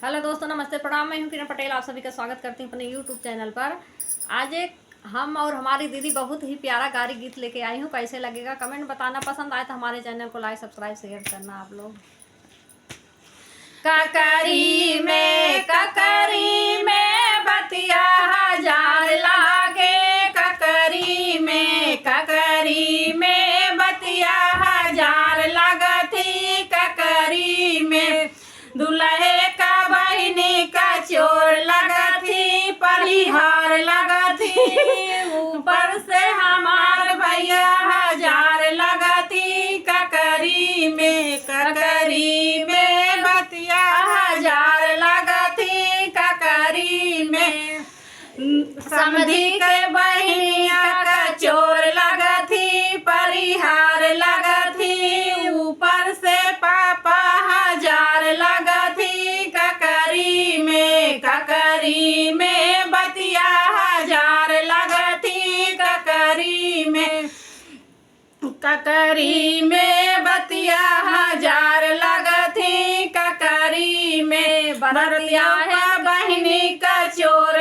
Hello दोस्तों, नमस्ते, प्रणाम। मैं हूं किरण पटेल, आप सभी का स्वागत करती हूं अपने यूट्यूब चैनल पर। आज एक हम और हमारी दीदी बहुत ही प्यारा गारी गीत लेके आई हूं। कैसे लगेगा कमेंट बताना, पसंद आए तो हमारे चैनल को लाइक सब्सक्राइब शेयर करना आप लोग। ककरी में बतिया हजार लागे, ककरी में बतिया हजार लगती, ककरी में दुल्हे का बहिनी का चोर लगती, परिहार लगती, ऊपर से हमार भैया हजार लगती, ककरी में बतिया हजार लगती, ककरी में समधी के बहिनिया का चोर लगती, परिहार लगती, ऊपर से पापा हजार लगती, ककरी में बतिया हजार लगती, ककरी में बतिया हजार लगती, ककरी में बतिया है बहिनी का चोर